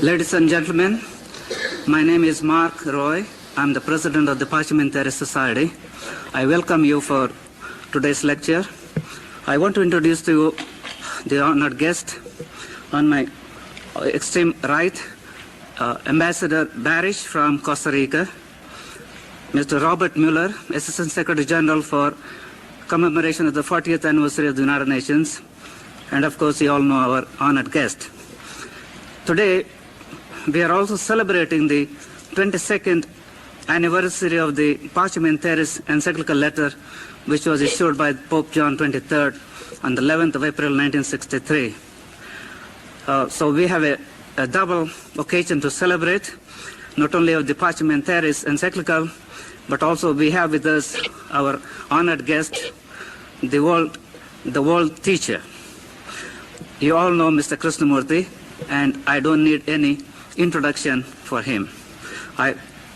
Ladies and gentlemen, my name is Mark Roy. I'm the president of the Parliamentary Society. I welcome you for today's lecture. I want to introduce to you the honored guest on my extreme right, Ambassador Barish from Costa Rica, Mr. Robert Mueller, Assistant Secretary General for commemoration of the 40th anniversary of the United Nations, and of course you all know our honored guest. Today, we are also celebrating the 22nd anniversary of the Parliamentaris encyclical letter, which was issued by Pope John XXIII on the 11th of April 1963. So we have a double occasion to celebrate, not only of the Parliamentaris encyclical, but also we have with us our honored guest, the world teacher. You all know Mr. KRISHNAMURTI, and I don't need any introduction for him.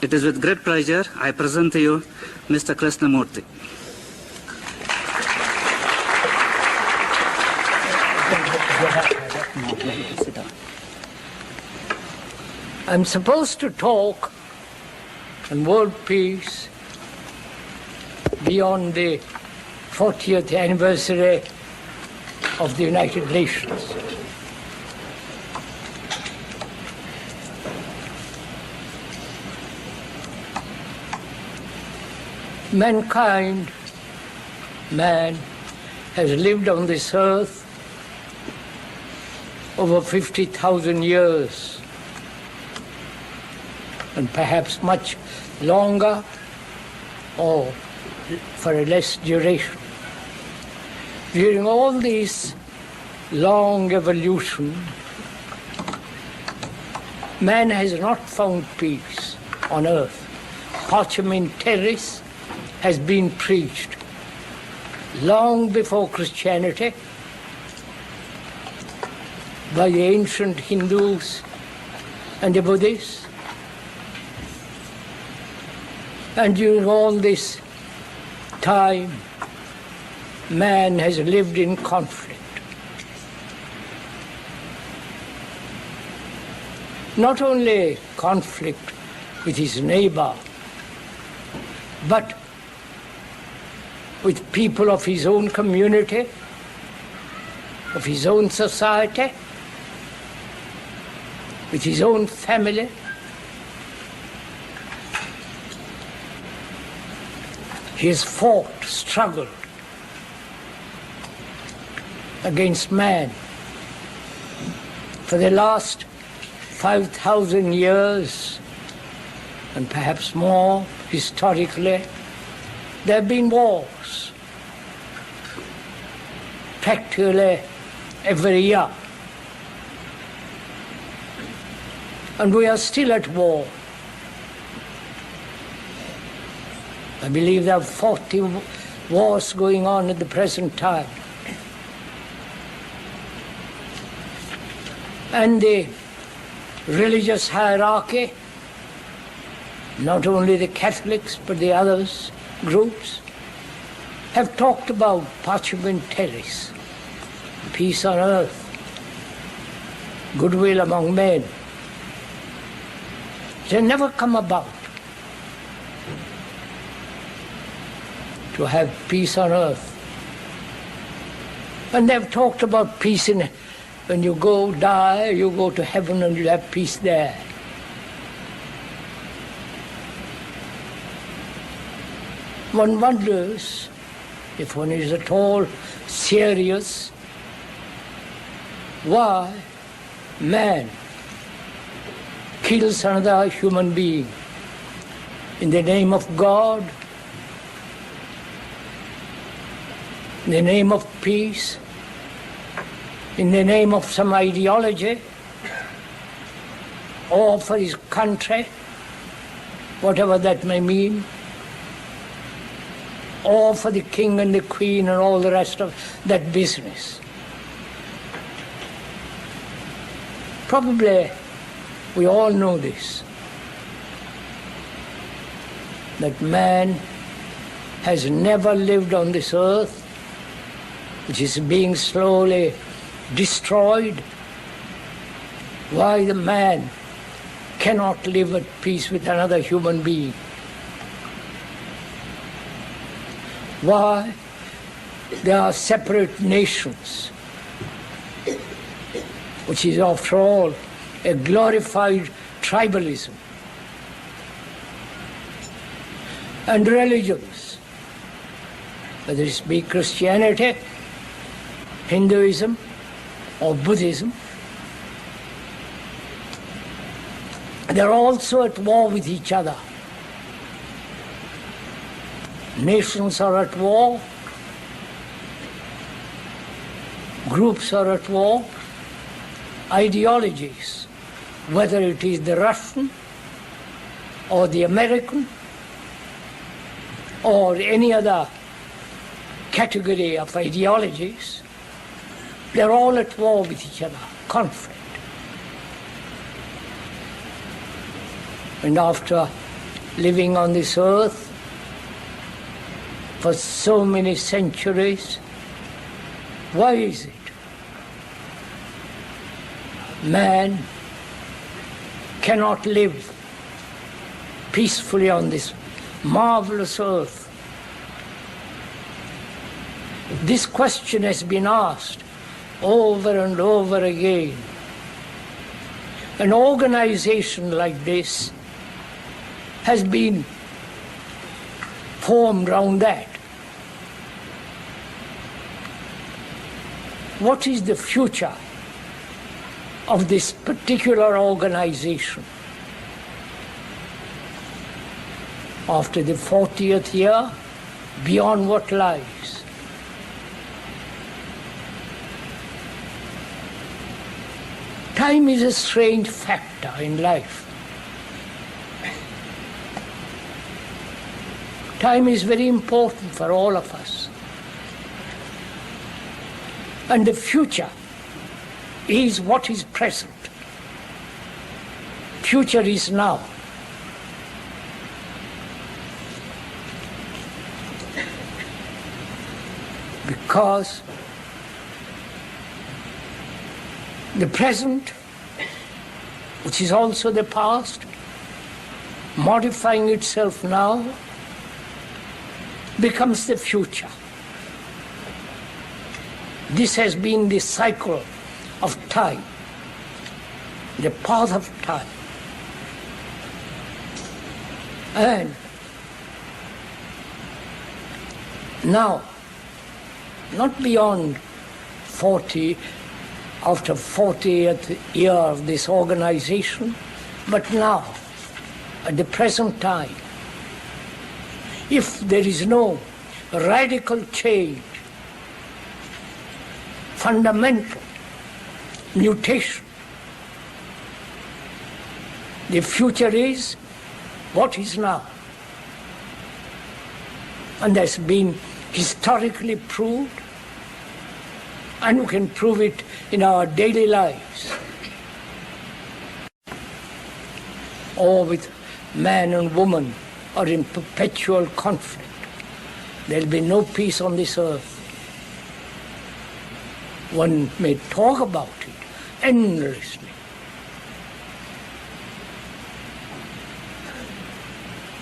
It is with great pleasure I present to you Mr. KRISHNAMURTI. I'm supposed to talk on world peace beyond the 40th anniversary of the United Nations. Mankind, man, has lived on this earth over 50,000 years, and perhaps much longer or for a less duration. During all this long evolution, man has not found peace on earth. Pacem terris has been preached long before Christianity by the ancient Hindus and the Buddhists. And during all this time, man has lived in conflict. Not only conflict with his neighbor, but with people of his own community, of his own society, with his own family. He has fought, struggled against man. For the last 5,000 years, and perhaps more historically, there have been wars, practically every year. And we are still at war. I believe there are 40 wars going on at the present time. And the religious hierarchy, not only the Catholics but the others, groups, have talked about pacem terris, peace on earth, goodwill among men. They never come about to have peace on earth. And they've talked about peace in, when you go die, you go to heaven and you'll have peace there. One wonders, if one is at all serious, why man kills another human being in the name of God, in the name of peace, in the name of some ideology, or for his country, whatever that may mean, or for the king and the queen and all the rest of that business. Probably we all know this, that man has never lived on this earth, which is being slowly destroyed, why the man cannot live at peace with another human being. Why there are separate nations, which is after all a glorified tribalism, and religions, whether it be Christianity, Hinduism, or Buddhism, they're also at war with each other. Nations are at war, groups are at war, ideologies, whether it is the Russian or the American or any other category of ideologies, they're all at war with each other, conflict. And after living on this earth for so many centuries, why is it man cannot live peacefully on this marvelous earth? This question has been asked over and over again. An organization like this has been formed around that. What is the future of this particular organization? After the 40th year, beyond what lies? Time is a strange factor in life. Time is very important for all of us. And the future is what is present. Future is now. Because the present, which is also the past, modifying itself now, becomes the future. This has been the cycle of time, the path of time. And now, not beyond 40, after 40th year of this organization, but now, at the present time, if there is no radical change, fundamental mutation, the future is what is now. And that's been historically proved, and we can prove it in our daily lives, or with man and woman are in perpetual conflict. There'll be no peace on this earth. One may talk about it endlessly.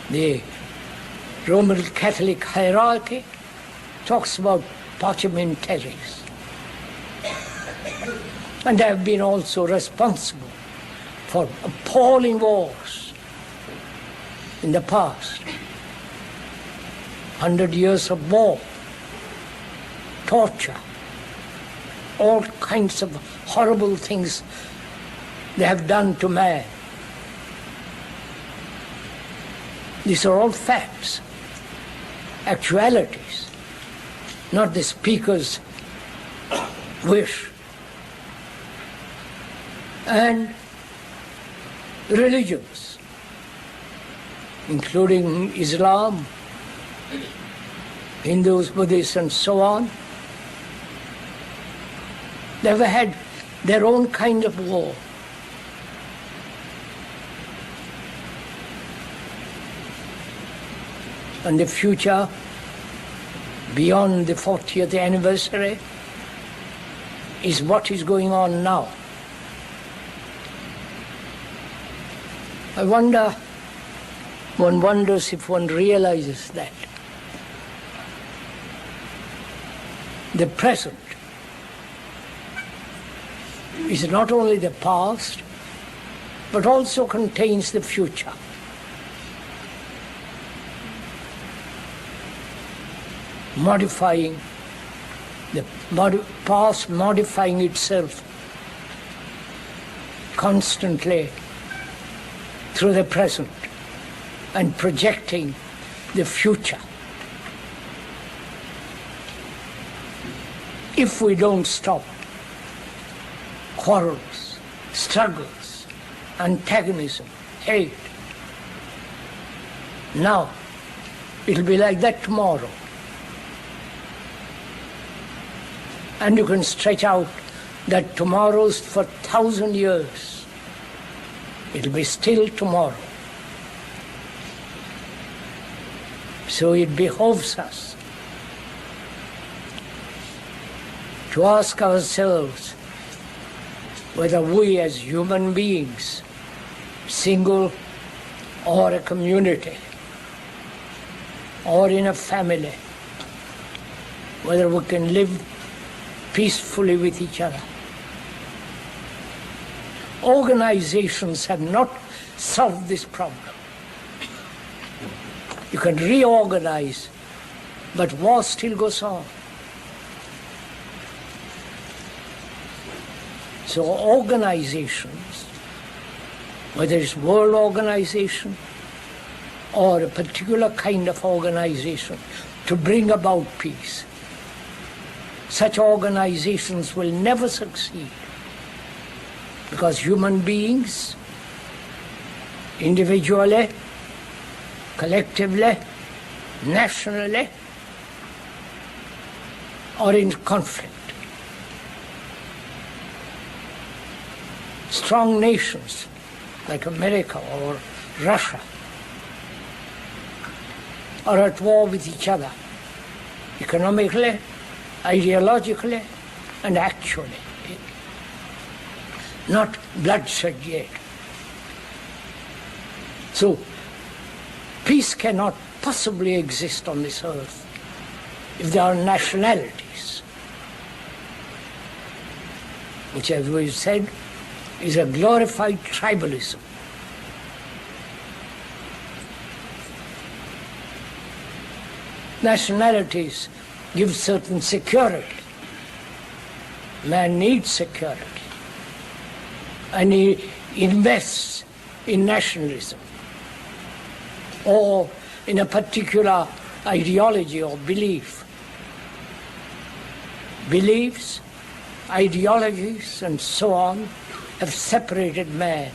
The Roman Catholic hierarchy talks about pacem terris. And they have been also responsible for appalling wars in the past. 100 years of war, torture, all kinds of horrible things they have done to man. These are all facts, actualities, not the speaker's wish. And religions, including Islam, Hindus, Buddhists, and so on, they've had their own kind of war. And the future, beyond the 40th anniversary, is what is going on now. One wonders if one realizes that the present is not only the past, but also contains the future. Modifying the past, modifying itself constantly through the present and projecting the future. If we don't stop quarrels, struggles, antagonism, hate, now it'll be like that tomorrow. And you can stretch out that tomorrows for 1,000 years. It'll be still tomorrow. So it behoves us to ask ourselves whether we as human beings, single or a community, or in a family, whether we can live peacefully with each other. Organizations have not solved this problem. You can reorganize, but war still goes on. So organizations, whether it's world organization or a particular kind of organization to bring about peace, such organizations will never succeed because human beings, individually, collectively, nationally, are in conflict. Strong nations like America or Russia are at war with each other, economically, ideologically, and actually. Not bloodshed yet. So, peace cannot possibly exist on this earth if there are nationalities, which, as we've said, is a glorified tribalism. Nationalities give certain security. Man needs security. And he invests in nationalism or in a particular ideology or belief. Beliefs, ideologies, and so on have separated man.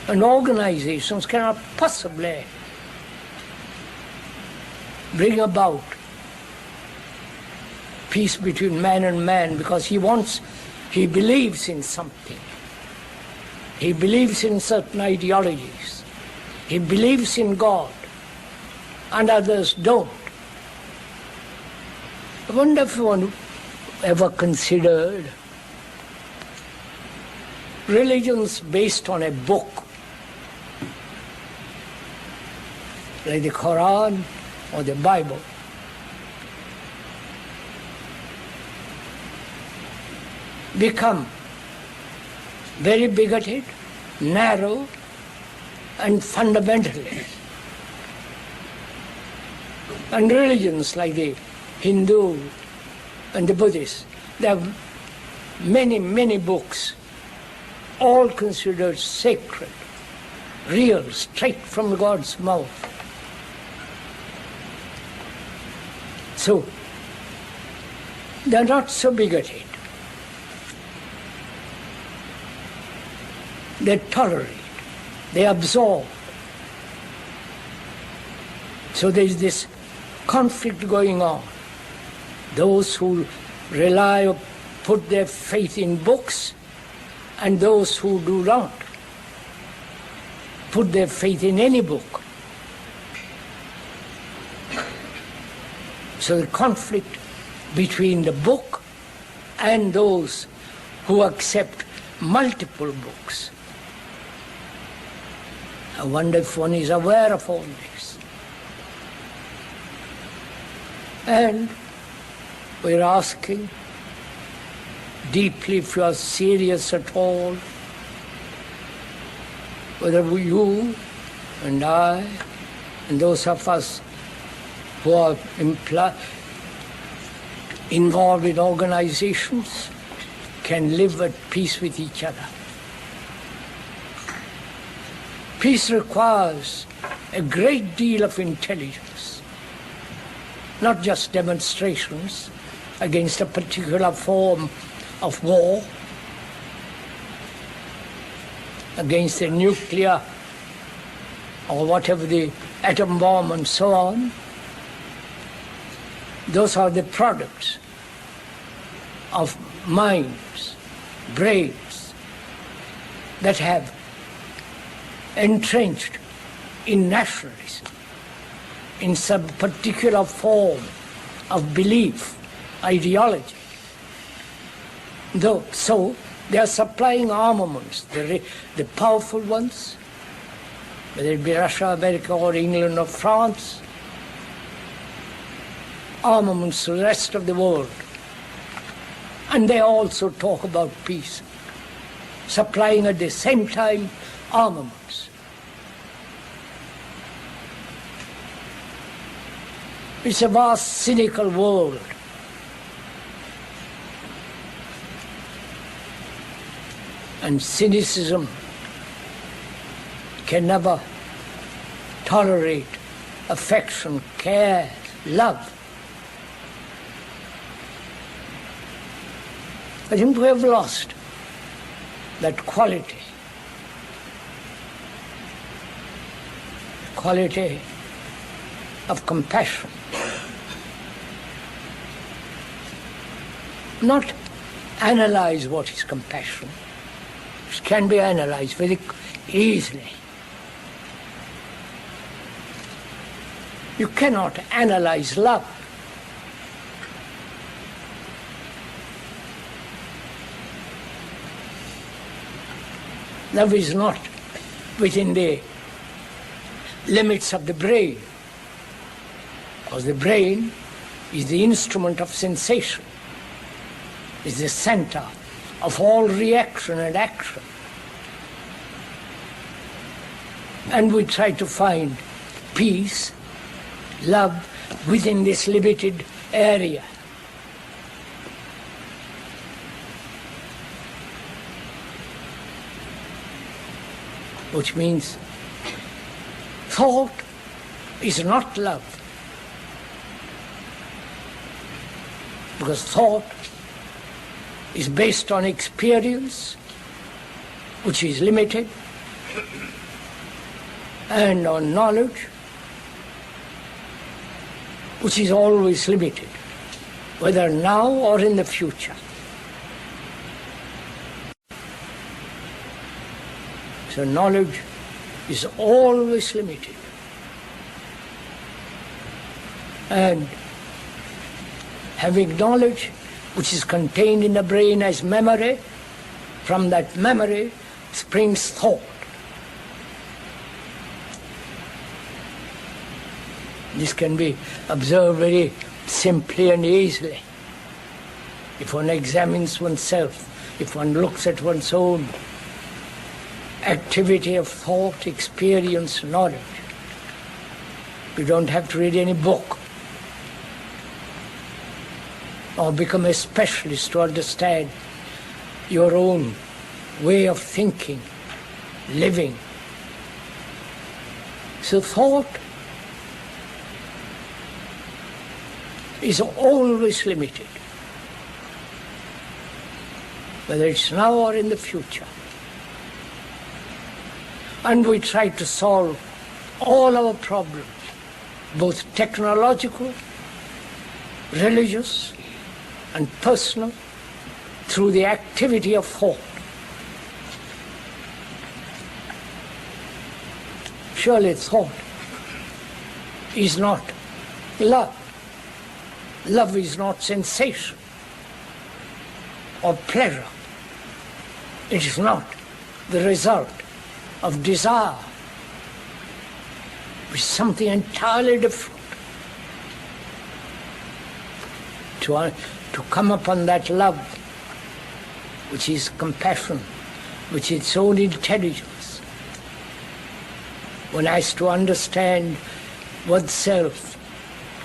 And organizations cannot possibly bring about peace between man and man because he believes in something. He believes in certain ideologies. He believes in God, and others don't. I wonder if one ever considered religions based on a book, like the Quran or the Bible. Become very bigoted, narrow, and fundamentalist. And religions like the Hindu and the Buddhist, there are many, many books, all considered sacred, real, straight from God's mouth. So, they're not so bigoted. They tolerate, they absorb. So there's this conflict going on. Those who rely or put their faith in books and those who do not put their faith in any book. So the conflict between the book and those who accept multiple books. I wonder if one is aware of all this. And we're asking deeply, if you are serious at all, whether you and I and those of us who are involved in organizations can live at peace with each other. Peace requires a great deal of intelligence, not just demonstrations against a particular form of war, against the nuclear or whatever, the atom bomb and so on. Those are the products of minds, brains that have entrenched in nationalism, in some particular form of belief, ideology. So they are supplying armaments, the powerful ones, whether it be Russia, America, or England, or France, armaments to the rest of the world. And they also talk about peace, supplying at the same time armaments. It's a vast, cynical world. And cynicism can never tolerate affection, care, love. I think we have lost that quality of compassion. Not analyze what is compassion. It can be analyzed very easily. You cannot analyze love. Love is not within the limits of the brain, because the brain is the instrument of sensation, is the center of all reaction and action. And we try to find peace, love within this limited area. Which means thought is not love. Because thought is based on experience, which is limited, and on knowledge, which is always limited, whether now or in the future. So knowledge is always limited. And having knowledge, which is contained in the brain as memory, from that memory springs thought. This can be observed very simply and easily. If one examines oneself, if one looks at one's own activity of thought, experience, knowledge, you don't have to read any book or become a specialist to understand your own way of thinking, living. So thought is always limited, whether it's now or in the future. And we try to solve all our problems, both technological, religious, and personal, through the activity of thought. Surely thought is not love. Love is not sensation or pleasure It is not the result of desire. It's something entirely different. To come upon that love, which is compassion, which is its own intelligence. One has to understand oneself,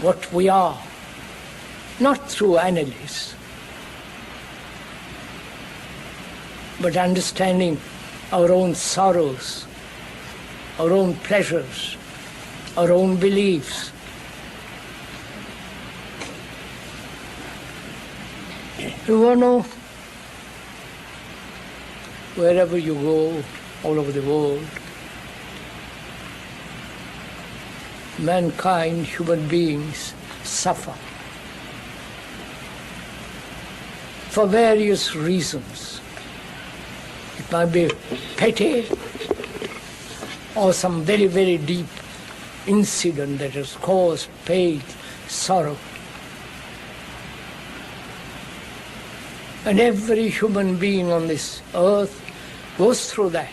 what we are, not through analysis, but understanding our own sorrows, our own pleasures, our own beliefs. You know, wherever you go, all over the world, mankind, human beings, suffer for various reasons. It might be petty or some very, very deep incident that has caused pain, sorrow. And every human being on this earth goes through that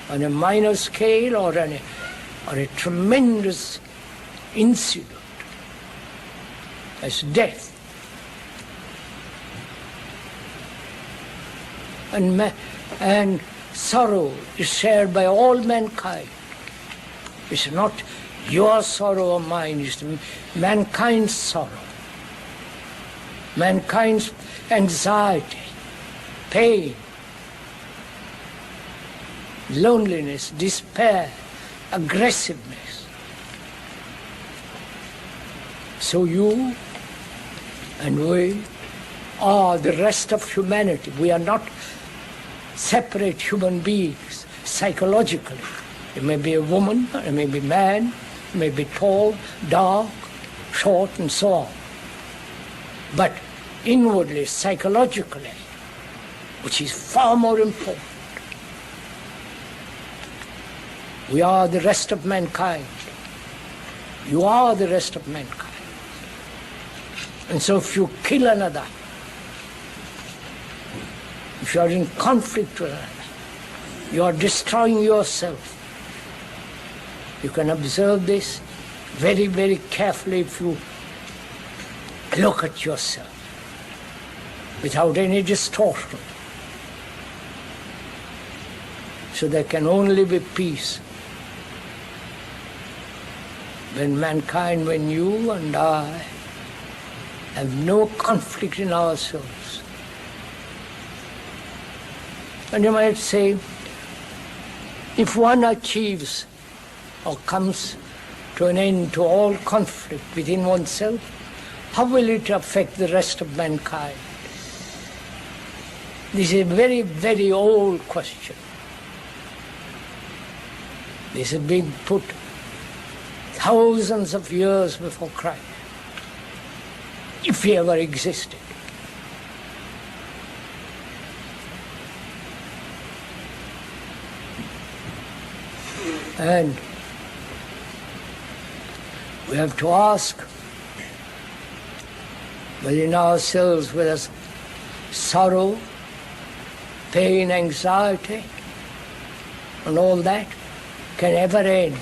on a minor scale or a tremendous incident as death. And sorrow is shared by all mankind. It's not your sorrow or mine, it's mankind's sorrow. Mankind's anxiety, pain, loneliness, despair, aggressiveness. So you and we are the rest of humanity. We are not separate human beings psychologically. It may be a woman, it may be a man, it may be tall, dark, short, and so on. But inwardly, psychologically, which is far more important, we are the rest of mankind. You are the rest of mankind. And so if you kill another, if you are in conflict with another, you are destroying yourself. You can observe this very, very carefully if you look at yourself without any distortion. So there can only be peace when mankind, when you and I have no conflict in ourselves. And you might say, if one achieves or comes to an end to all conflict within oneself, how will it affect the rest of mankind? This is a very, very old question. This has been put thousands of years before Christ, if he ever existed. And we have to ask within ourselves whether sorrow, pain, anxiety, and all that can ever end.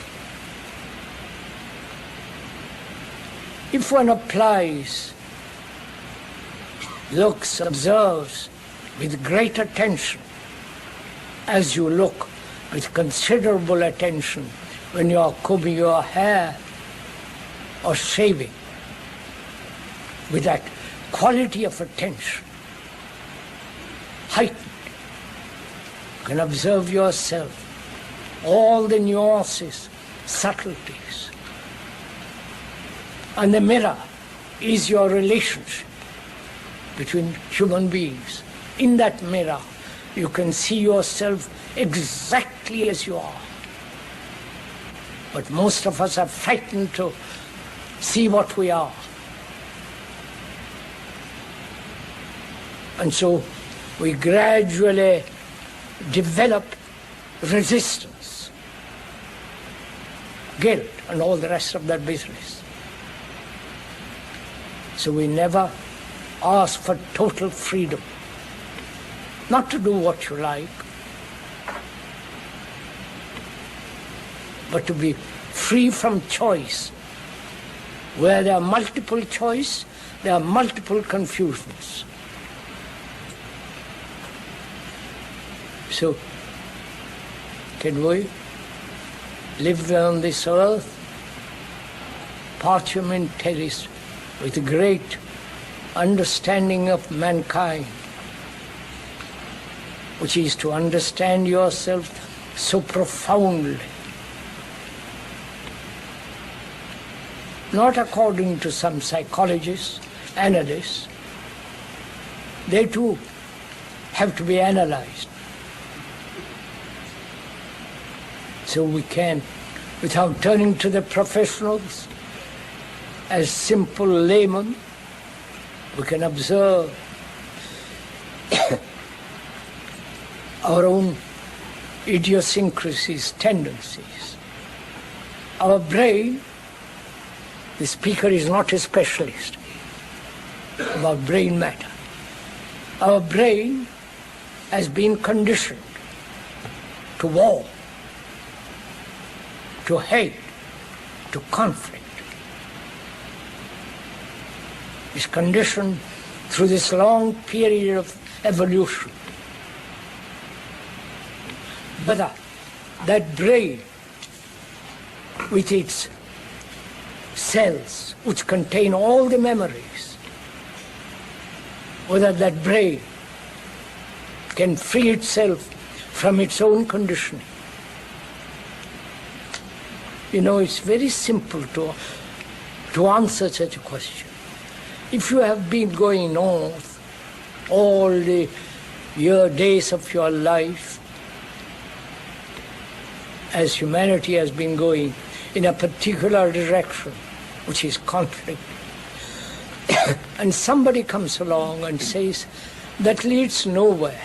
If one applies, looks, observes with great attention, as you look with considerable attention when you are combing your hair or shaving, with that quality of attention heightened, you can observe yourself, all the nuances, subtleties. And the mirror is your relationship between human beings. In that mirror, you can see yourself exactly as you are. But most of us are frightened to see what we are. And so we gradually develop resistance, guilt, and all the rest of that business. So we never ask for total freedom. not to do what you like, but to be free from choice. Where there are multiple choice, there are multiple confusions. So, can we live on this earth, parchment terrace, with a great understanding of mankind, which is to understand yourself so profoundly, not according to some psychologists, analysts. They too have to be analyzed. So we can, without turning to the professionals, as simple laymen, we can observe our own idiosyncrasies, tendencies. Our brain, the speaker is not a specialist about brain matter. Our brain has been conditioned to war, to hate, to conflict. It's conditioned through this long period of evolution. But that brain, with its cells, which contain all the memories, whether that brain can free itself from its own conditioning. You know, it's very simple to answer such a question. If you have been going north all the days of your life, as humanity has been going in a particular direction, which is conflict, and somebody comes along and says, that leads nowhere,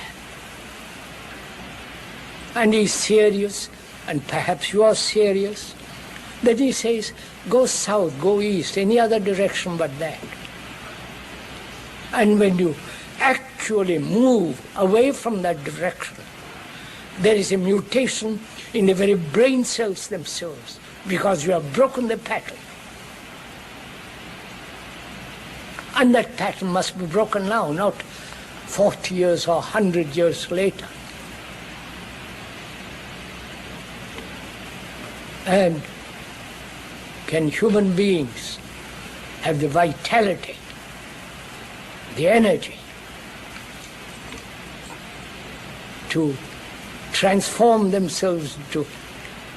and he's serious, and perhaps you are serious, then he says, go south, go east, any other direction but that. And when you actually move away from that direction, there is a mutation in the very brain cells themselves, because you have broken the pattern. And that pattern must be broken now, not 40 years or 100 years later. And can human beings have the vitality, the energy to transform themselves into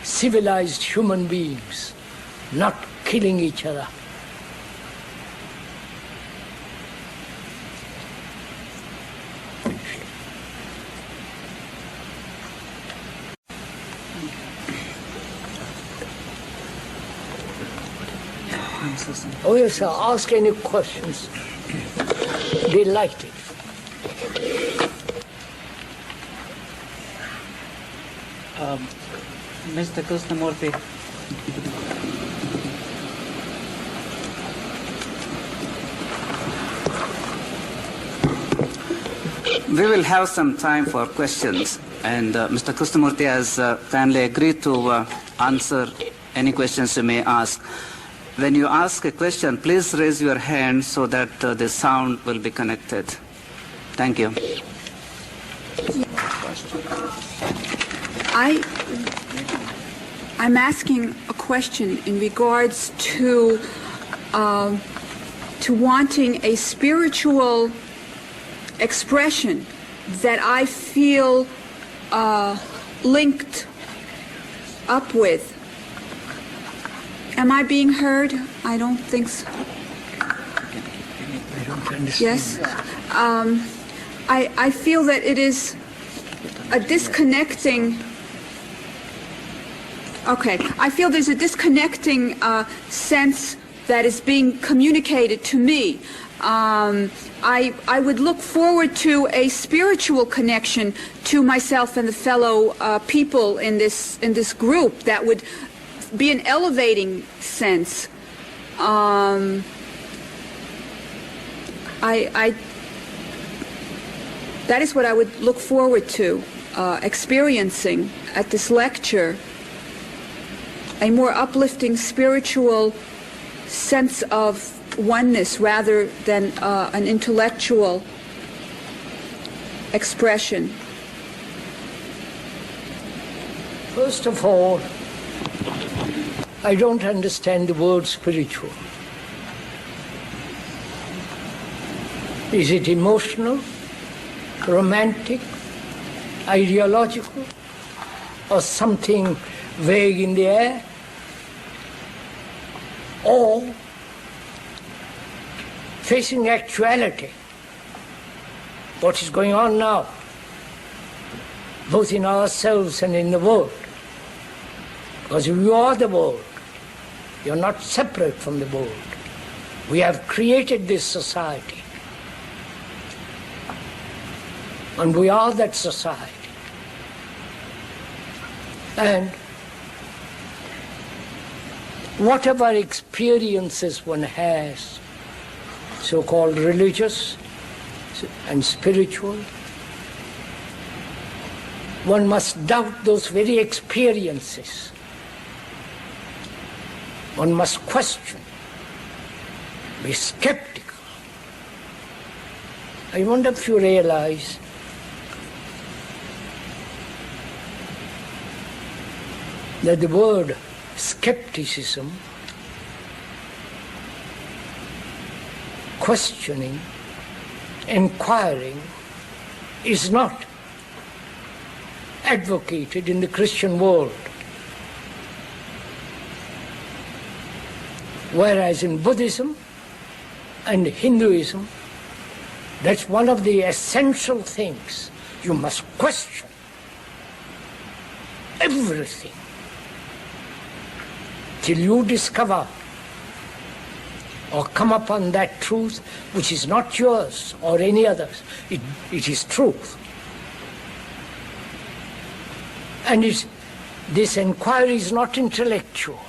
civilized human beings, not killing each other? Oh yes, sir. Ask any questions. Delighted. Mr. Krishnamurti, we will have some time for questions, and Mr. Krishnamurti has kindly agreed to answer any questions you may ask. When you ask a question, please raise your hand so that the sound will be connected. Thank you. I'm asking a question in regards to wanting a spiritual expression that I feel linked up with. Am I being heard? I don't think so. I don't understand. Yes? I feel that it is a disconnecting... Okay, I feel there's a disconnecting sense that is being communicated to me. I would look forward to a spiritual connection to myself and the fellow people in this group that would be an elevating sense. that is what I would look forward to experiencing at this lecture, a more uplifting spiritual sense of oneness rather than an intellectual expression. First of all, I don't understand the word spiritual. Is it emotional, romantic, ideological, or something vague in the air? Or facing actuality, what is going on now, both in ourselves and in the world? Because you are the world. You're not separate from the world. We have created this society. And we are that society. And whatever experiences one has, so-called religious and spiritual, one must doubt those very experiences. One must question, be skeptical. I wonder if you realize that the word skepticism, questioning, inquiring, is not advocated in the Christian world. Whereas in Buddhism and Hinduism, that's one of the essential things. You must question everything till you discover or come upon that truth which is not yours or any other's. It is truth. And this inquiry is not intellectual.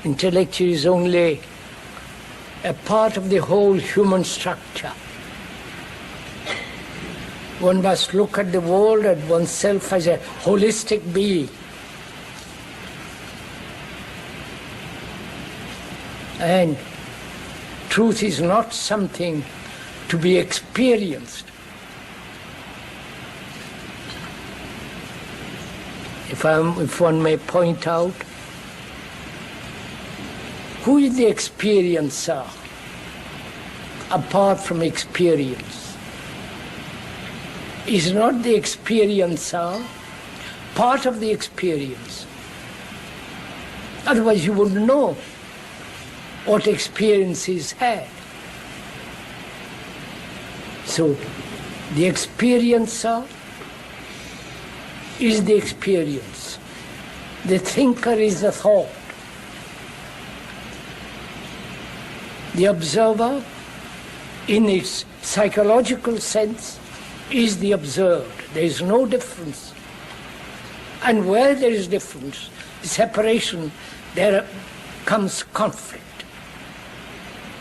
Intellectual is only a part of the whole human structure. One must look at the world, at oneself as a holistic being. And truth is not something to be experienced. If one may point out, who is the experiencer apart from experience? Is not the experiencer part of the experience? Otherwise you wouldn't know what experience is had. So the experiencer is the experience. The thinker is the thought. The observer, in its psychological sense, is the observed. There is no difference. And where there is difference, separation, there comes conflict.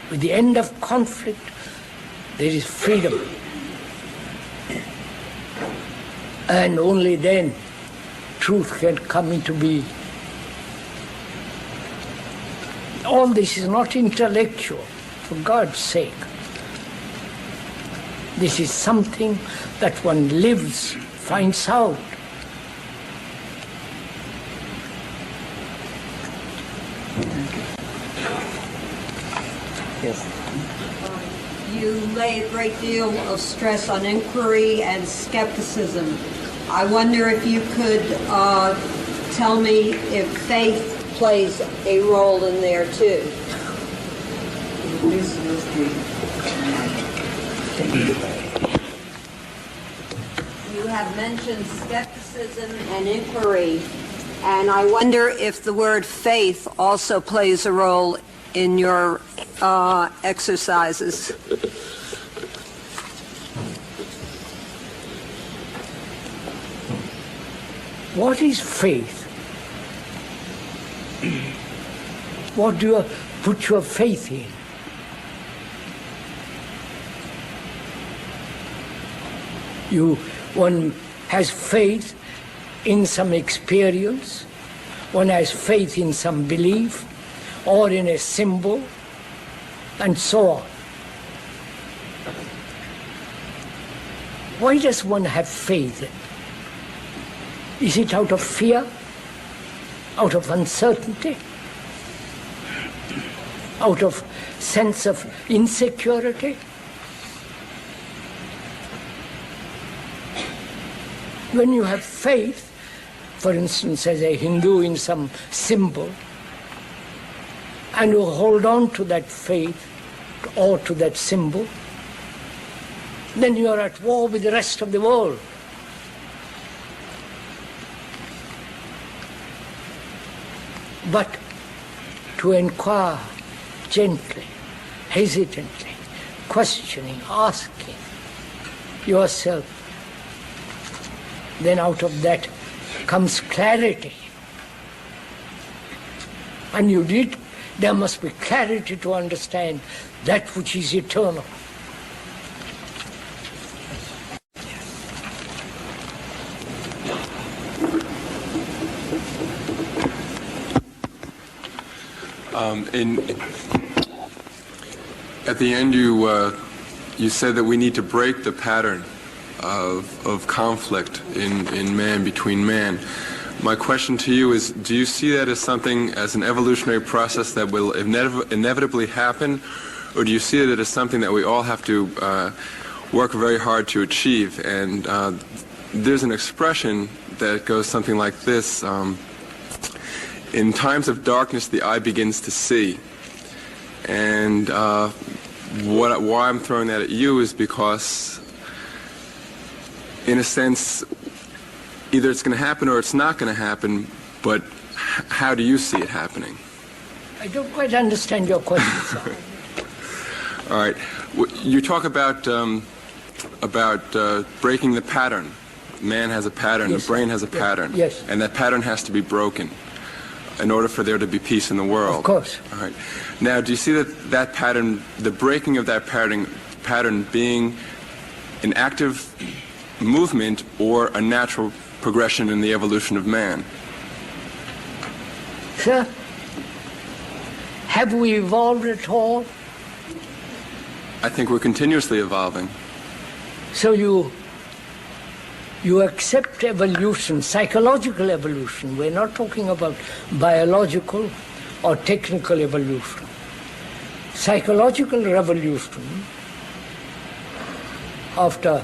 With the end of conflict, there is freedom. And only then truth can come into being. All this is not intellectual, for God's sake. This is something that one lives, finds out. Yes. You lay a great deal of stress on inquiry and skepticism. I wonder if you could tell me if faith plays a role in there too. You have mentioned skepticism and inquiry, and I wonder if the word faith also plays a role in your exercises. What is faith? What do you put your faith in? One has faith in some experience, one has faith in some belief, or in a symbol, and so on. Why does one have faith? Is it out of fear? Out of uncertainty? Out of sense of insecurity? When you have faith, for instance, as a Hindu in some symbol, and you hold on to that faith or to that symbol, then you are at war with the rest of the world. But to inquire gently, hesitantly, questioning, asking yourself, then out of that comes clarity. And there must be clarity to understand that which is eternal. At the end, you said that we need to break the pattern of conflict in man, between man. My question to you is, do you see that as something, as an evolutionary process that will inevitably happen, or do you see it as something that we all have to work very hard to achieve? And there's an expression that goes something like this: in times of darkness, the eye begins to see. And why I'm throwing that at you is because, in a sense, either it's going to happen or it's not going to happen, but how do you see it happening? I don't quite understand your question, sir. All right. You talk about breaking the pattern. Man has a pattern, Yes, the brain sir. has a pattern. Yes. And that pattern has to be broken in order for there to be peace in the world. Of course. All right. Now, do you see that pattern, the breaking of that pattern being an active movement or a natural progression in the evolution of man? Sir, have we evolved at all? I think we're continuously evolving. So you accept evolution, psychological evolution. We're not talking about biological or technical evolution. Psychological revolution, after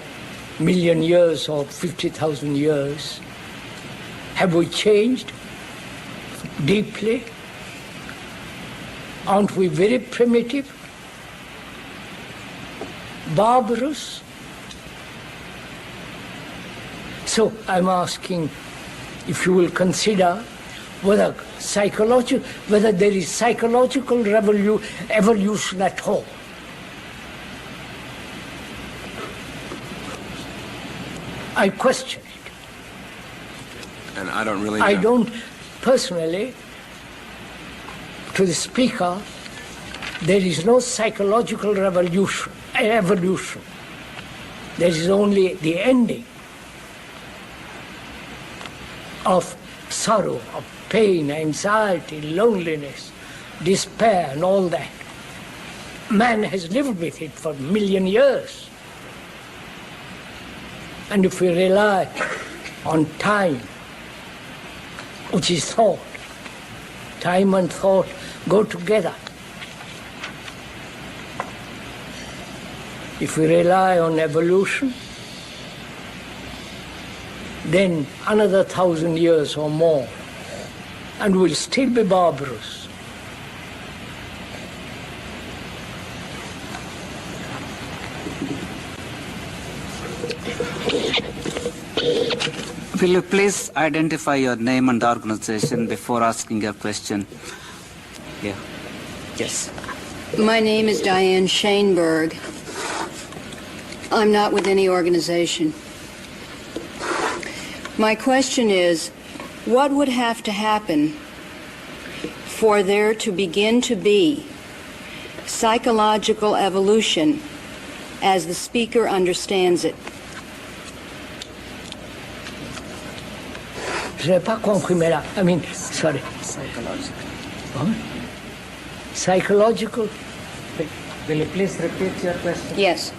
a million years or 50,000 years, have we changed deeply? Aren't we very primitive, barbarous? So I'm asking if you will consider whether there is psychological evolution at all. I question it. And I don't really know. I don't personally, to the speaker, there is no psychological evolution. There is only the ending of sorrow, of pain, anxiety, loneliness, despair, and all that. Man has lived with it for a million years. And if we rely on time, which is thought, time and thought go together. If we rely on evolution, then another 1,000 years or more, and we'll still be barbarous. Will you please identify your name and organization before asking your question? Yeah. Yes. My name is Diane Shaneberg. I'm not with any organization. My question is, what would have to happen for there to begin to be psychological evolution as the speaker understands it? Je n'ai pas compris, mais là, I mean, sorry. Psychological. Huh? Psychological? Will you please repeat your question? Yes.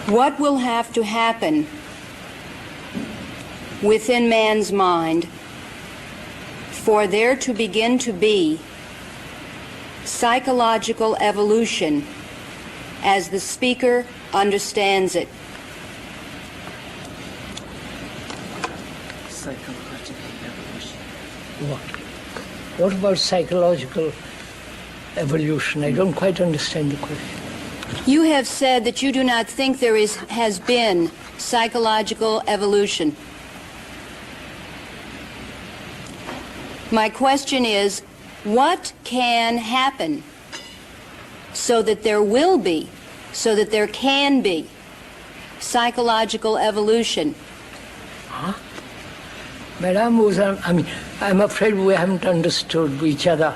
What will have to happen within man's mind for there to begin to be psychological evolution as the speaker understands it? Psychological evolution. What? What about psychological evolution? I don't quite understand the question. You have said that you do not think there has been psychological evolution. My question is, what can happen so that there will be, so that there can be psychological evolution? Madam, I mean, I'm afraid we haven't understood each other.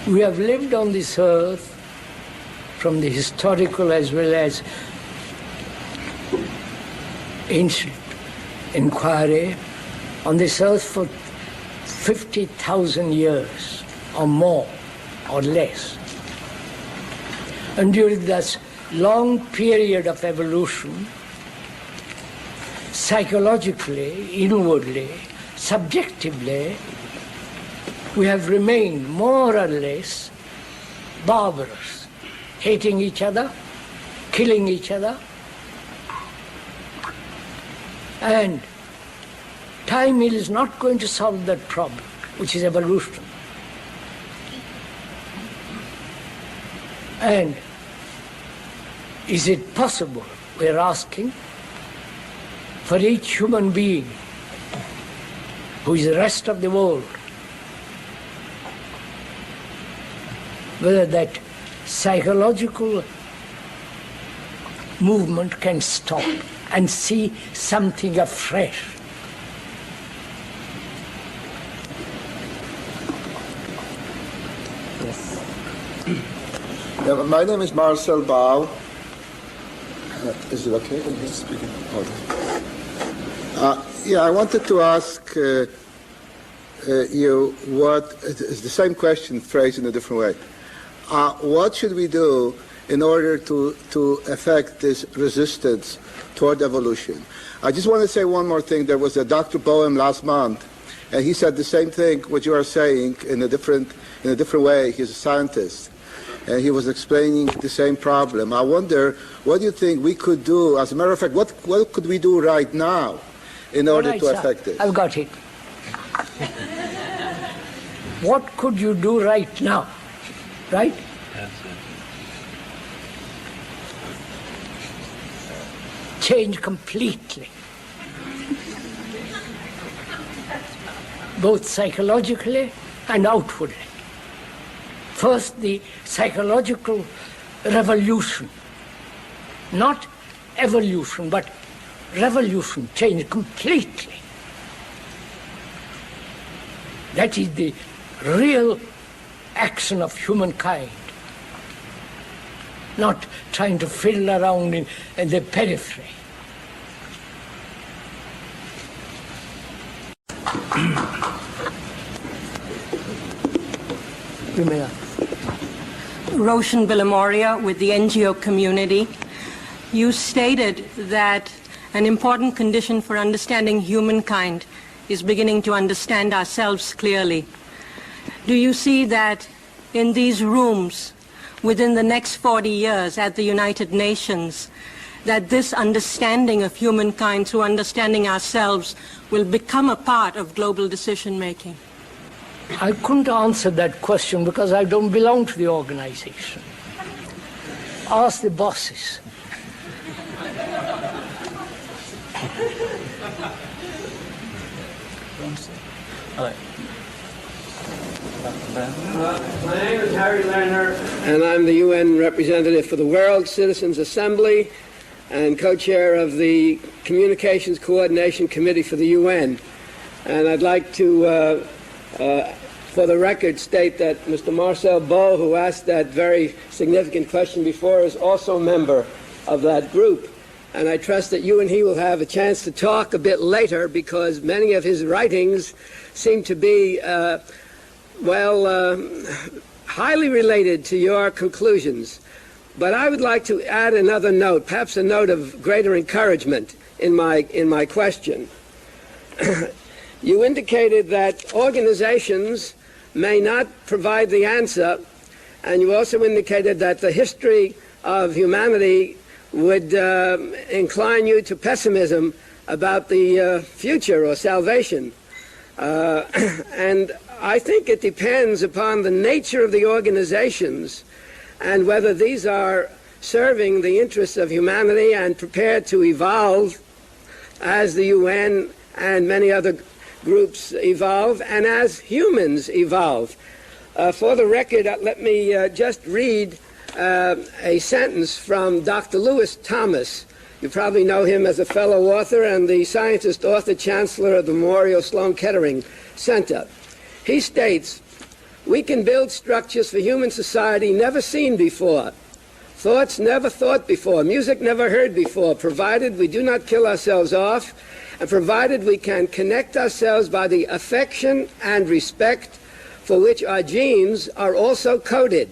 We have lived on this earth from the historical as well as ancient inquiry on this earth for 50,000 years or more or less. And during this long period of evolution, psychologically, inwardly, subjectively, we have remained more or less barbarous, hating each other, killing each other, and time is not going to solve that problem, which is evolution. And is it possible, we're asking, for each human being who is the rest of the world, whether that psychological movement can stop and see something afresh? Yes. Yeah, my name is Marcel Baal. Is it okay? He's speaking. Yeah, I wanted to ask you what is the same question phrased in a different way. What should we do in order to affect this resistance toward evolution? I just want to say one more thing. There was a Dr. Boehm last month, and he said the same thing what you are saying in a different way. He's a scientist, and he was explaining the same problem. I wonder, what do you think we could do? As a matter of fact, what could we do right now in order to affect this? I've got it. What could you do right now? Right? Change completely. Both psychologically and outwardly. First, the psychological revolution. Not evolution, but revolution, change completely. That is the real action of humankind. Not trying to fiddle around in the periphery. Roshan Bilamoria with the NGO community. You stated that an important condition for understanding humankind is beginning to understand ourselves clearly. Do you see that in these rooms, within the next 40 years at the United Nations, that this understanding of humankind through understanding ourselves will become a part of global decision-making? I couldn't answer that question because I don't belong to the organization. Ask the bosses. My name is Harry Lerner, and I'm the UN representative for the World Citizens Assembly and co-chair of the Communications Coordination Committee for the UN. And I'd like to for the record, state that Mr. Marcel Beau, who asked that very significant question before, is also a member of that group. And I trust that you and he will have a chance to talk a bit later, because many of his writings seem to be, highly related to your conclusions. But I would like to add another note, perhaps a note of greater encouragement in my question. You indicated that organizations may not provide the answer, and you also indicated that the history of humanity would incline you to pessimism about the future or salvation. And I think it depends upon the nature of the organizations and whether these are serving the interests of humanity and prepared to evolve as the UN and many other groups evolve and as humans evolve. For the record, let me just read a sentence from Dr. Lewis Thomas. You probably know him as a fellow author and the scientist author chancellor of the Memorial Sloan Kettering Center. He states, "We can build structures for human society never seen before, thoughts never thought before, music never heard before, provided we do not kill ourselves off, and provided we can connect ourselves by the affection and respect for which our genes are also coded.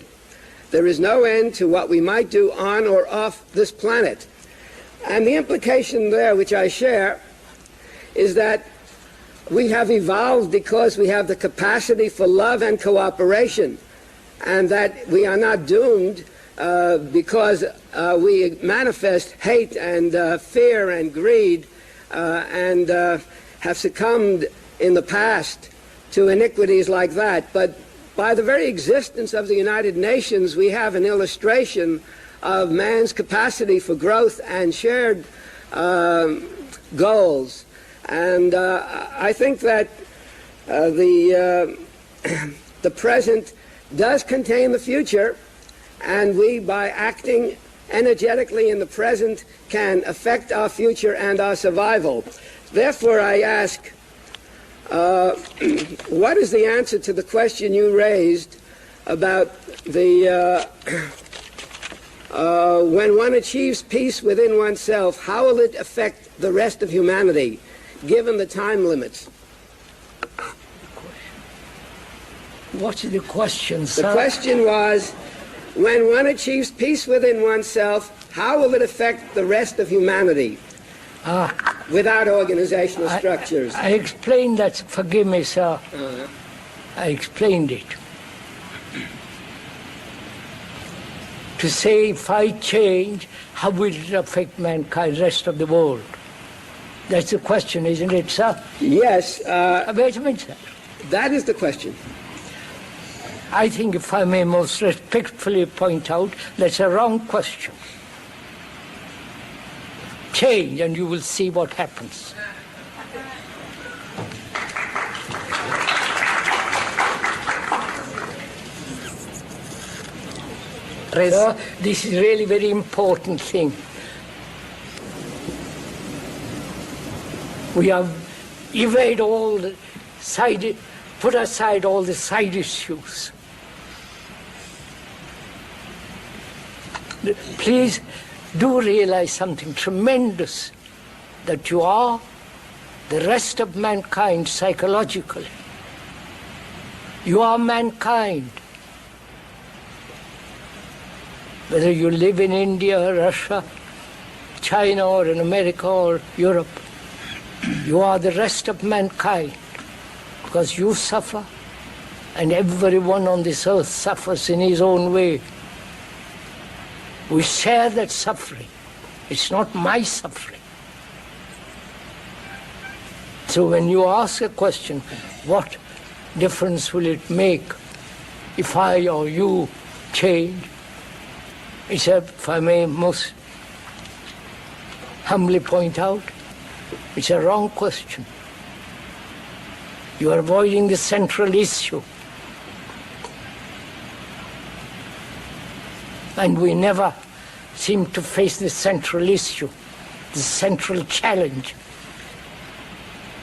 There is no end to what we might do on or off this planet." And the implication there, which I share, is that we have evolved because we have the capacity for love and cooperation, and that we are not doomed because we manifest hate and fear and greed and have succumbed in the past to iniquities like that. But by the very existence of the United Nations, we have an illustration of man's capacity for growth and shared goals. And I think that the present does contain the future, and we, by acting energetically in the present, can affect our future and our survival. Therefore, I ask, what is the answer to the question you raised about the when one achieves peace within oneself, how will it affect the rest of humanity, given the time limits? What's the question, sir? The question was, when one achieves peace within oneself, how will it affect the rest of humanity without organizational structures? I explained that. Forgive me, sir. I explained it. To say, if I change, how will it affect mankind, the rest of the world? That's the question, isn't it, sir? Yes. Wait a minute, sir. That is the question. I think, if I may most respectfully point out, that's a wrong question. Change, and you will see what happens. Sir, this is really very important thing. We have evaded all the put aside all the side issues. Please do realize something tremendous, that you are the rest of mankind psychologically. You are mankind. Whether you live in India, Russia, China, or in America, or Europe, you are the rest of mankind, because you suffer, and everyone on this earth suffers in his own way. We share that suffering. It's not my suffering. So when you ask a question, what difference will it make if I or you change? It's if I may most humbly point out, it's a wrong question. You are avoiding the central issue. And we never seem to face the central issue, the central challenge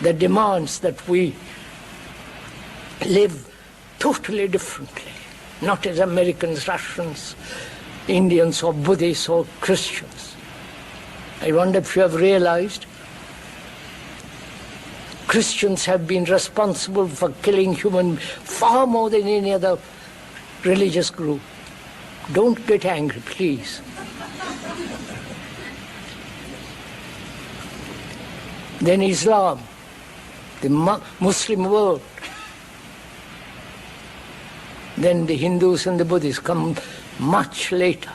that demands that we live totally differently, not as Americans, Russians, Indians or Buddhists or Christians. I wonder if you have realized Christians have been responsible for killing humans far more than any other religious group. Don't get angry, please. Then Islam, the Muslim world. Then the Hindus and the Buddhists come much later.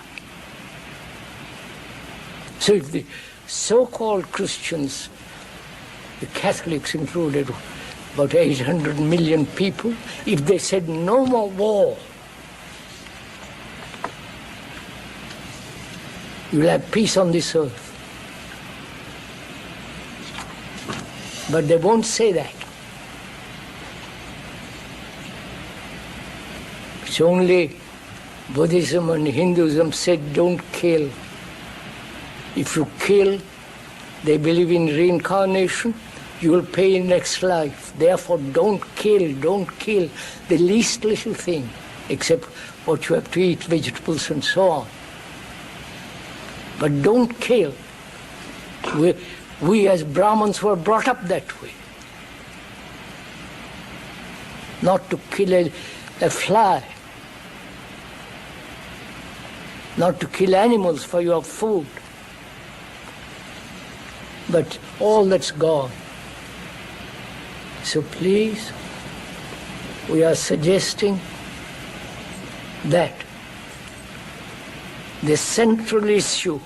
So if the so-called Christians, the Catholics included, about 800 million people, if they said no more war, you will have peace on this earth. But they won't say that. It's only Buddhism and Hinduism said don't kill. If you kill, they believe in reincarnation, you will pay in next life. Therefore, don't kill the least little thing, except what you have to eat, vegetables and so on. But don't kill. We as Brahmins were brought up that way. Not to kill a fly. Not to kill animals for your food. But all that's gone. So please, we are suggesting that the central issue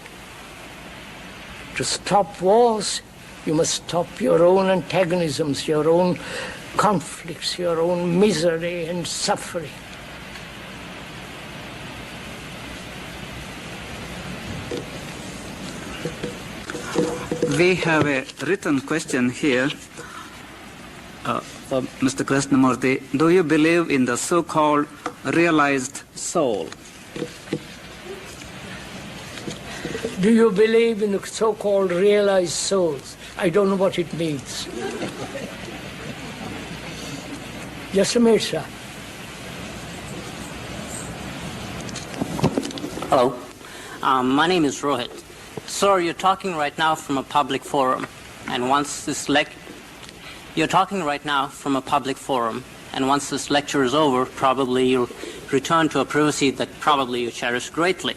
to stop wars, you must stop your own antagonisms, your own conflicts, your own misery and suffering. We have a written question here for Mr. Krishnamurti. Do you believe in the so-called realized soul? Do you believe in the so-called realized souls? I don't know what it means. Yes, Amir sir. Hello. My name is Rohit. Sir, you're talking right now from a public forum, and once this you're talking right now from a public forum, and once this lecture is over, probably you'll return to a privacy that probably you cherish greatly.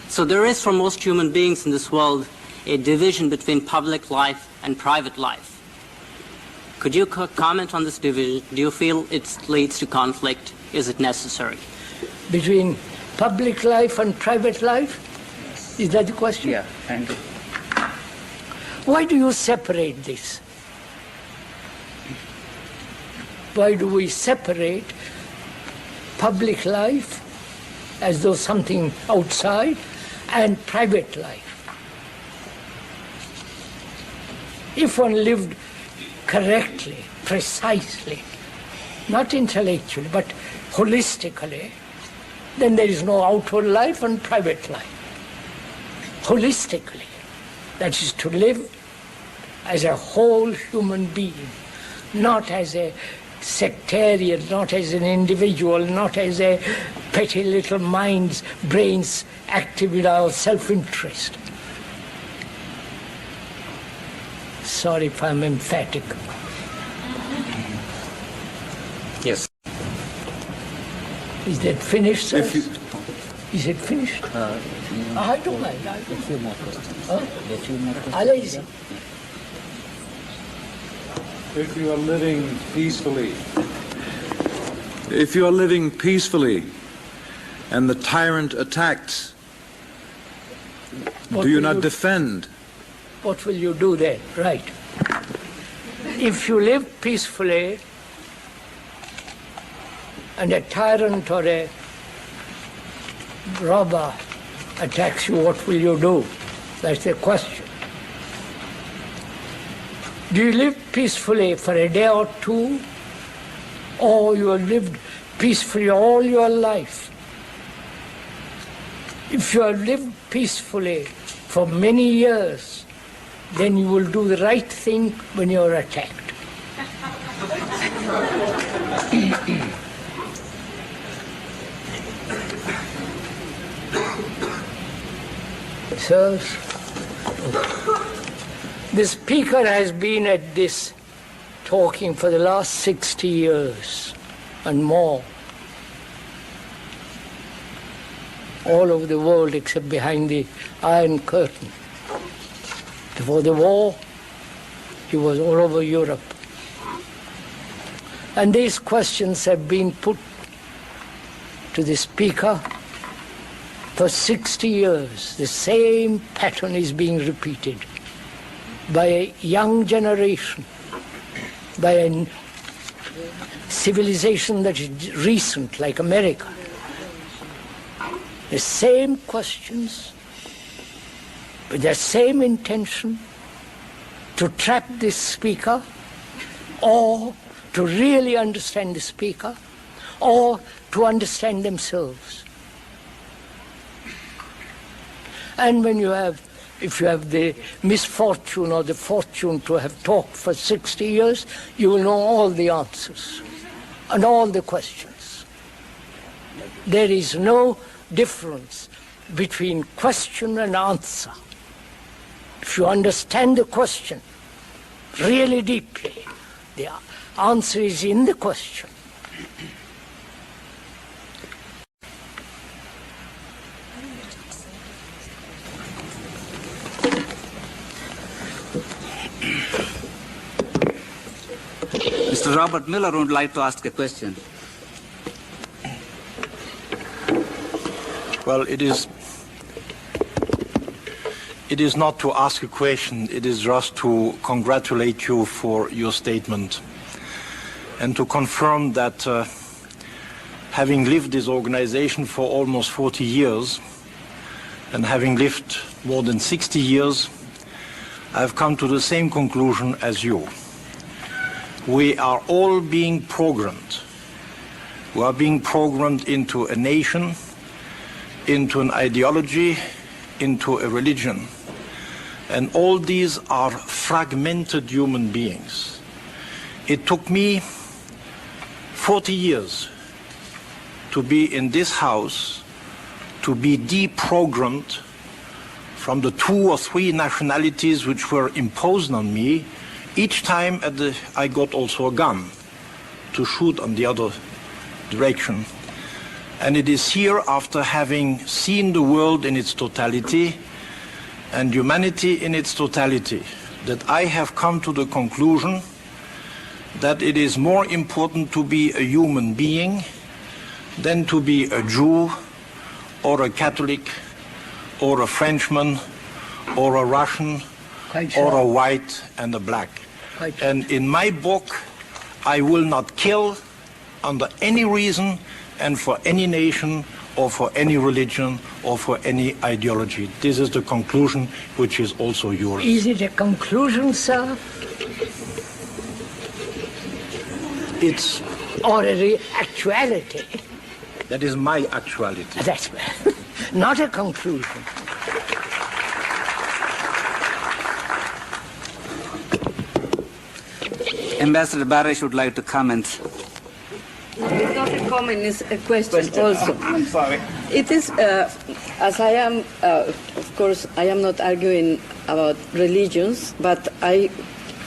So there is, for most human beings in this world, a division between public life and private life. Could you comment on this division? Do you feel it leads to conflict? Is it necessary? Between public life and private life? Is that the question? Yeah, thank you. Why do you separate this? Why do we separate public life as though something outside and private life? If one lived correctly, precisely, not intellectually, but holistically, then there is no outward life and private life. Holistically, that is to live as a whole human being, not as a sectarian, not as an individual, not as a petty little minds, brains active in our self-interest. Sorry if I'm emphatic. Yes. Is that finished, sir? Is it finished? I don't mind. A few more questions. Huh? A few more questions. Alaisi. If you are living peacefully, and the tyrant attacks, do you not defend? What will you do then? Right. If you live peacefully and a tyrant or a robber attacks you, what will you do? That's the question. Do you live peacefully for a day or two, or you have lived peacefully all your life? If you have lived peacefully for many years, then you will do the right thing when you are attacked. Sirs, the speaker has been at this talking for the last 60 years and more, all over the world except behind the Iron Curtain. Before the war, he was all over Europe. And these questions have been put to the speaker for 60 years. The same pattern is being repeated by a young generation, by a civilization that is recent, like America. The same questions, with the same intention to trap this speaker, or to really understand the speaker, or to understand themselves. And when you have, if you have the misfortune or the fortune to have talked for 60 years, you will know all the answers and all the questions. There is no difference between question and answer. If you understand the question really deeply, the answer is in the question. Mr. Robert Miller would like to ask a question. Well, it is not to ask a question, it is just to congratulate you for your statement and to confirm that having lived this organization for almost 40 years and having lived more than 60 years, I've come to the same conclusion as you. We are all being programmed. We are being programmed into a nation, into an ideology, into a religion. And all these are fragmented human beings. It took me 40 years to be in this house, to be deprogrammed from the 2 or 3 nationalities which were imposed on me. Each time I got also a gun to shoot on the other direction. And it is here, after having seen the world in its totality and humanity in its totality, that I have come to the conclusion that it is more important to be a human being than to be a Jew or a Catholic or a Frenchman or a Russian or a white and a black. And in my book, I will not kill under any reason and for any nation or for any religion or for any ideology. This is the conclusion which is also yours. Is it a conclusion, sir? It's... Or a actuality? That is my actuality. That's not a conclusion. Ambassador Barish would like to comment. It's not a comment, it's a question also. I'm sorry. It is, as I am, of course, I am not arguing about religions, but I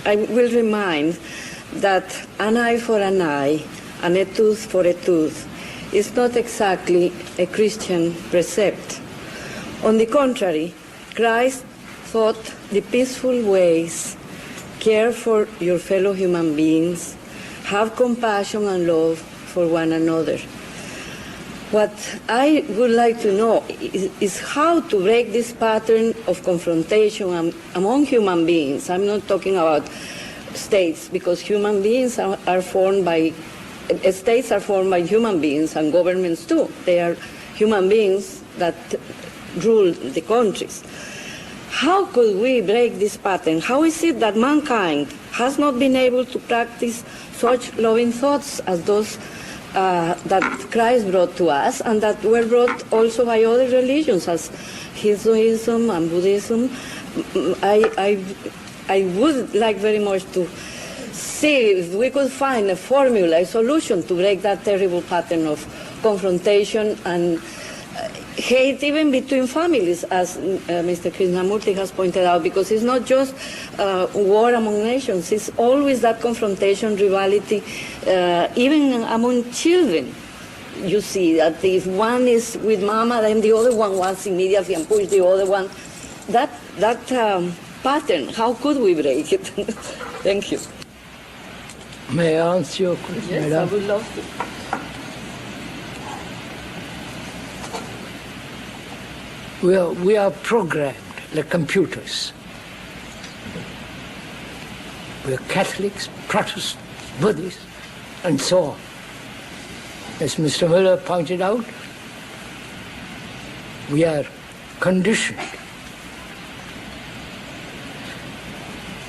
will remind that an eye for an eye and a tooth for a tooth is not exactly a Christian precept. On the contrary, Christ thought the peaceful ways, care for your fellow human beings, have compassion and love for one another. What I would like to know is how to break this pattern of confrontation among human beings. I'm not talking about states, because human beings are formed by, states are formed by human beings and governments too. They are human beings that rule the countries. How could we break this pattern? How is it that mankind has not been able to practice such loving thoughts as those that Christ brought to us and that were brought also by other religions, as Hinduism and Buddhism? I would like very much to see if we could find a formula, a solution to break that terrible pattern of confrontation and hate even between families, as Mr. Krishnamurti has pointed out, because it's not just war among nations, it's always that confrontation, rivalry, even among children. You see that if one is with mama, then the other one wants immediately and push the other one. That pattern, how could we break it? Thank you. May I answer your question, Yes, madam? I would love to. We are programmed like computers. We are Catholics, Protestants, Buddhists, and so on. As Mr. Miller pointed out, we are conditioned.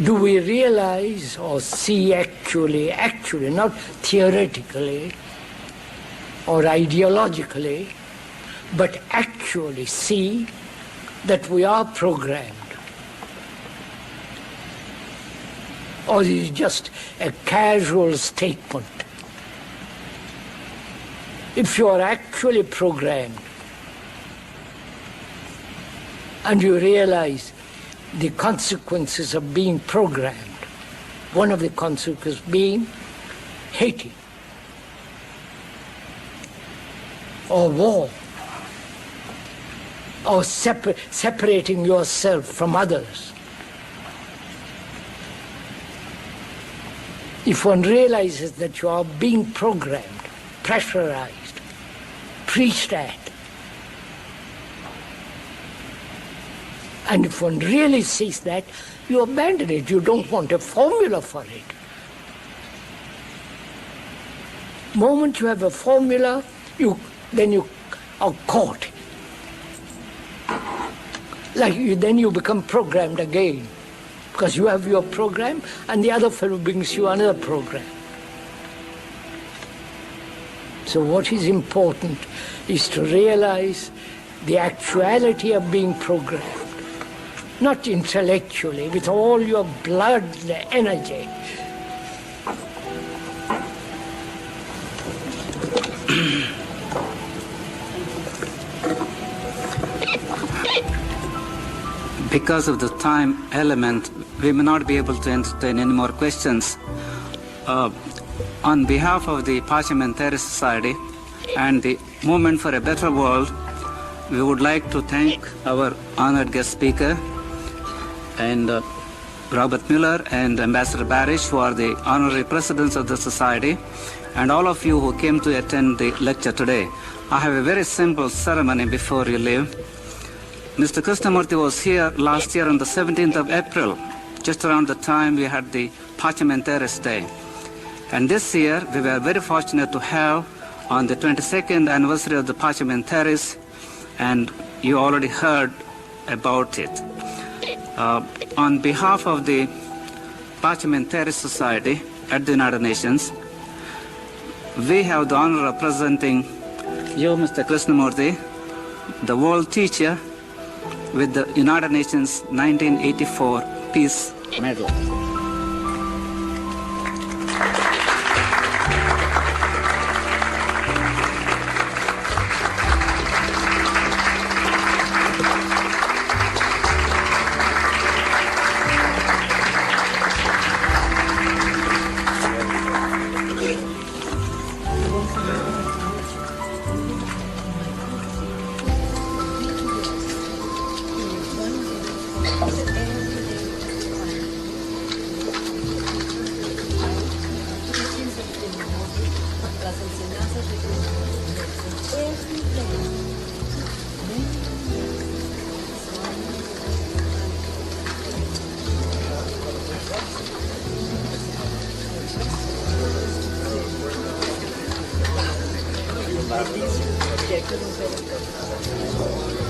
Do we realize or see actually, not theoretically or ideologically, but actually see that we are programmed? Or is it just a casual statement? If you are actually programmed and you realize the consequences of being programmed, one of the consequences being hating or war or separating yourself from others. If one realizes that you are being programmed, pressurized, preached at, and if one really sees that, you abandon it. You don't want a formula for it. The moment you have a formula, then you are caught. Then you become programmed again, because you have your program and the other fellow brings you another program. So what is important is to realize the actuality of being programmed, not intellectually, with all your blood, the energy. Because of the time element, we may not be able to entertain any more questions. On behalf of the Parliamentary Society and the Movement for a Better World, we would like to thank our honored guest speaker and Robert Miller and Ambassador Barish, who are the honorary presidents of the Society, and all of you who came to attend the lecture today. I have a very simple ceremony before you leave. Mr. Krishnamurti was here last year on the 17th of April, just around the time we had the Parliamentaries Day. And this year, we were very fortunate to have on the 22nd anniversary of the Parliamentaries, and you already heard about it. On behalf of the Parliamentary Society at the United Nations, we have the honor of presenting you, Mr. Krishnamurti, the world teacher, with the United Nations 1984 Peace Medal. Gracias.